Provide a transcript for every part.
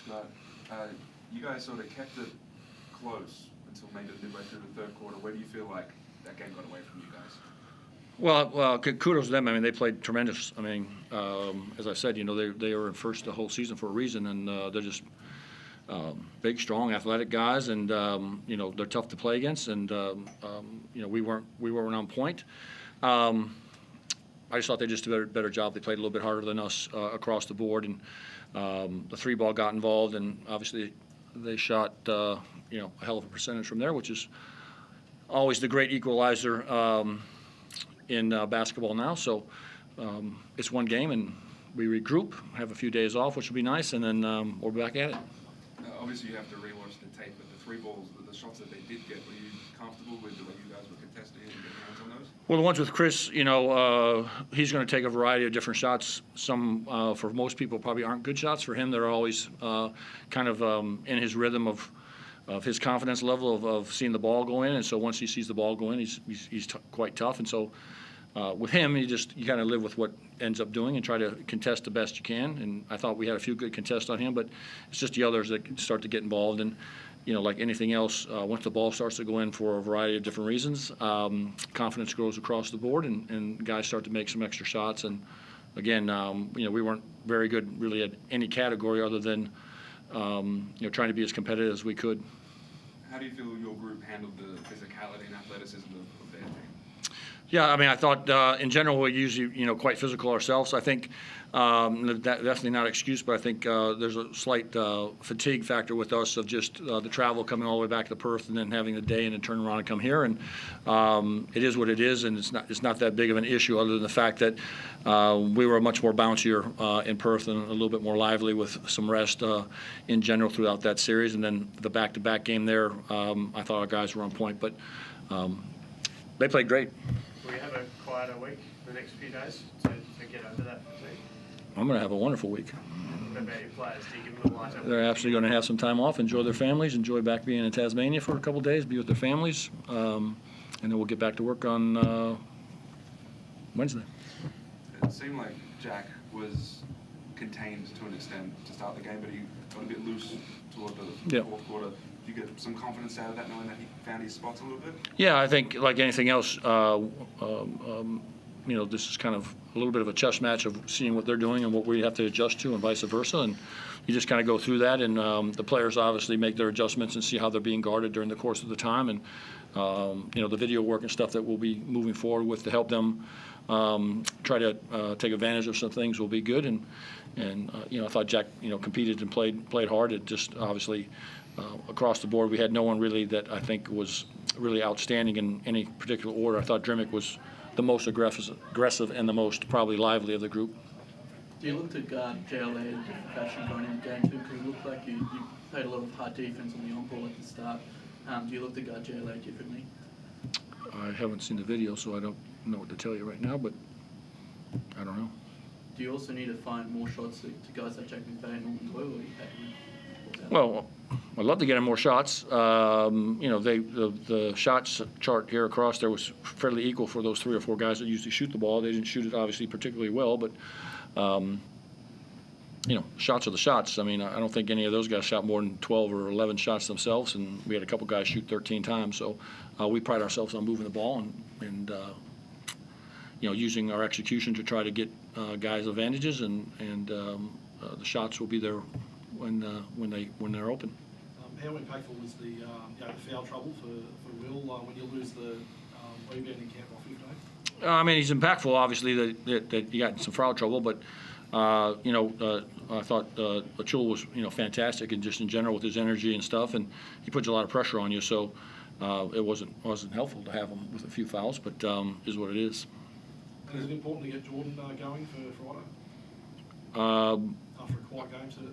start. You guys sort of kept it close until maybe midway through the third quarter. Where do you feel like that game got away from you guys? Well, kudos to them. I mean, they played tremendous. I mean, as I said, you know, they were in first the whole season for a reason, and they're just big, strong, athletic guys, and you know, they're tough to play against. And you know, we weren't on point. I just thought they just did a better job. They played a little bit harder than us across the board, and the three ball got involved, and obviously they shot you know, a hell of a percentage from there, which is always the great equalizer in basketball now. So it's one game, and we regroup, have a few days off, which will be nice, and then we're back at it. Obviously, you have to rewatch the tape, but the three balls, the shots that they did get, were you comfortable with the way you guys were contesting and getting hands on those? Well, the ones with Chris, you know, he's going to take a variety of different shots. Some, for most people, probably aren't good shots. For him, they're always kind of in his rhythm of his confidence level of seeing the ball go in. And so once he sees the ball go in, he's quite tough. And so with him, you kind of live with what ends up doing and try to contest the best you can. And I thought we had a few good contests on him, but it's just the others that start to get involved. And you know, like anything else, once the ball starts to go in for a variety of different reasons, confidence grows across the board, and guys start to make some extra shots. And again, you know, we weren't very good really at any category other than you know, trying to be as competitive as we could. How do you feel your group handled the physicality and athleticism of their team? Yeah, I mean, I thought in general we're usually, you know, quite physical ourselves. I think that definitely not an excuse, but I think there's a slight fatigue factor with us of just the travel coming all the way back to Perth and then having the day and then turn around and come here. And it is what it is, and it's not that big of an issue other than the fact that we were much more bouncier in Perth and a little bit more lively with some rest in general throughout that series. And then the back-to-back game there, I thought our guys were on point, but they played great. Will you have a quieter week the next few days to get over that fatigue? I'm going to have a wonderful week. What about your players? Do you give them a lighter week? They're absolutely going to have some time off, enjoy their families, enjoy back being in Tasmania for a couple of days, be with their families, and then we'll get back to work on Wednesday. It seemed like Jack was contained to an extent to start the game, but he got a bit loose toward the fourth quarter. Do you get some confidence out of that, knowing that he found his spots a little bit? Yeah, I think like anything else, you know, this is kind of a little bit of a chess match of seeing what they're doing and what we have to adjust to and vice versa. And you just kind of go through that, and the players obviously make their adjustments and see how they're being guarded during the course of the time. And, you know, the video work and stuff that we'll be moving forward with to help them try to take advantage of some things will be good. And you know, I thought Jack, you know, competed and played hard. It just obviously across the board, we had no one really that I think was really outstanding in any particular order. I thought Drimmick was the most aggressive and the most probably lively of the group. Do you look to guard JLA in different fashion going into game two? Because it looked like you played a lot of hard defense on the on-ball at the start. Do you look to guard JLA differently? I haven't seen the video, so I don't know what to tell you right now, but I don't know. Do you also need to find more shots to guys like Jack McVay and Norman Doyle, or are you happy? Well, I'd love to get him more shots. You know, the shots chart here across there was fairly equal for those 3 or 4 guys that usually shoot the ball. They didn't shoot it obviously particularly well, but you know, shots are the shots. I mean, I don't think any of those guys shot more than 12 or 11 shots themselves, and we had a couple guys shoot 13 times. So we pride ourselves on moving the ball and you know, using our execution to try to get guys advantages, and the shots will be there when they're open. How impactful was the foul trouble for Will when you lose the rebounding camp off 15? I mean, he's impactful, obviously, that he got in some foul trouble, but you know, I thought Achul was, you know, fantastic and just in general with his energy and stuff, and he puts a lot of pressure on you, so it wasn't helpful to have him with a few fouls, but is what it is. And is it important to get Jordan going for Friday? After a quiet game today?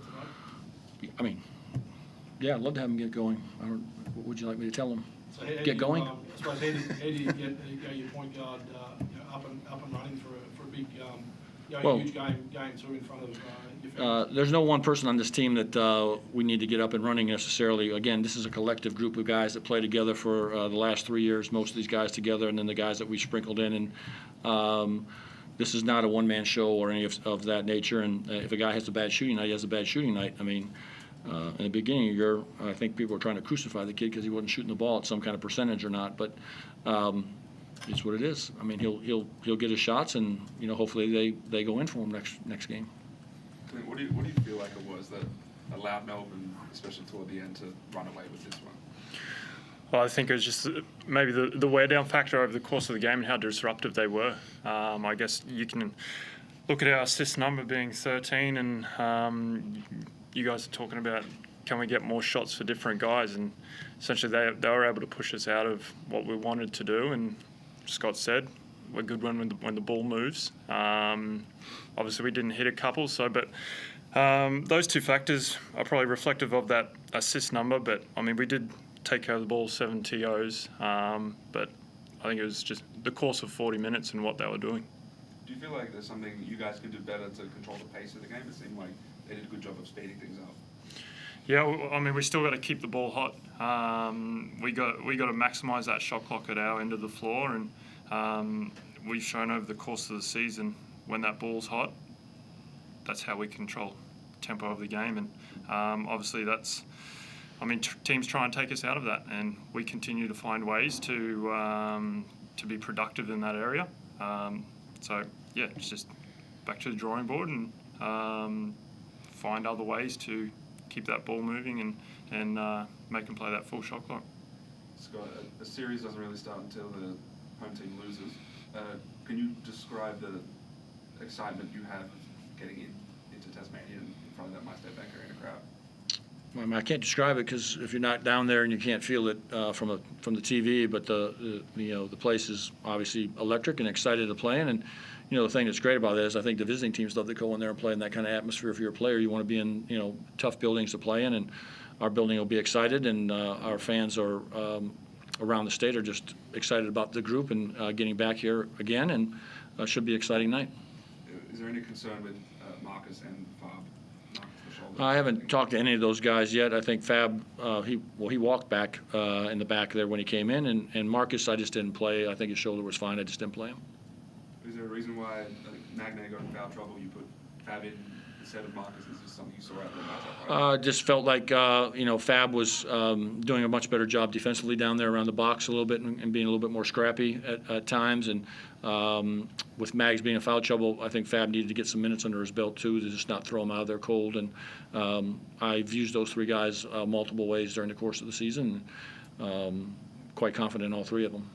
I mean, yeah, I'd love to have him get going. What would you like me to tell him? So Get going? I suppose how do you get your point guard up and running for a big, huge game 2 in front of your fans? There's no one person on this team that we need to get up and running necessarily. Again, this is a collective group of guys that play together for the last 3 years, most of these guys together, and then the guys that we sprinkled in. And this is not a one-man show or any of that nature. And if a guy has a bad shooting night, he has a bad shooting night. I mean, In the beginning of the year, I think people were trying to crucify the kid because he wasn't shooting the ball at some kind of percentage or not. But it's what it is. I mean, he'll get his shots, and hopefully they go in for him next game. Clint, what do you feel like it was that allowed Melbourne, especially toward the end, to run away with this one? Well, I think it was just maybe the wear down factor over the course of the game and how disruptive they were. I guess you can look at our assist number being 13, and you guys are talking about can we get more shots for different guys, and essentially they were able to push us out of what we wanted to do. And Scott said we're good when the ball moves. Obviously we didn't hit a couple, but those two factors are probably reflective of that assist number. But I mean, we did take care of the ball 7 TOs, but I think it was just the course of 40 minutes and what they were doing. Do you feel like there's something you guys can do better to control the pace of the game? It seemed like they did a good job of speeding things up. Yeah, I mean, we still got to keep the ball hot. We got to maximise that shot clock at our end of the floor, and we've shown over the course of the season when that ball's hot, that's how we control the tempo of the game. And obviously teams try and take us out of that, and we continue to find ways to be productive in that area. So yeah, it's just back to the drawing board and find other ways to keep that ball moving and make them play that full shot clock. Scott, a series doesn't really start until the home team loses. Can you describe the excitement you have of getting into Tasmania in front of that MyState Bank Arena crowd? I mean, I can't describe it because if you're not down there and you can't feel it from the TV, but the place is obviously electric and excited to play in. And the thing that's great about it is I think the visiting teams love to go in there and play in that kind of atmosphere. If you're a player, you want to be in tough buildings to play in, and our building will be excited, and our fans are around the state are just excited about the group and getting back here again, and should be an exciting night. Is there any concern with Marcus and Fab? I haven't talked to any of those guys yet. I think Fab, he walked back in the back there when he came in, and Marcus, I just didn't play. I think his shoulder was fine. I just didn't play him. Is there a reason why Magne got in foul trouble? You put Fab in instead of Marcus? Is this something you saw out there? Just felt like Fab was doing a much better job defensively down there around the box a little bit and being a little bit more scrappy at times. And with Mags being in foul trouble, I think Fab needed to get some minutes under his belt too, to just not throw him out of there cold. And I've used those three guys multiple ways during the course of the season. Quite confident in all three of them.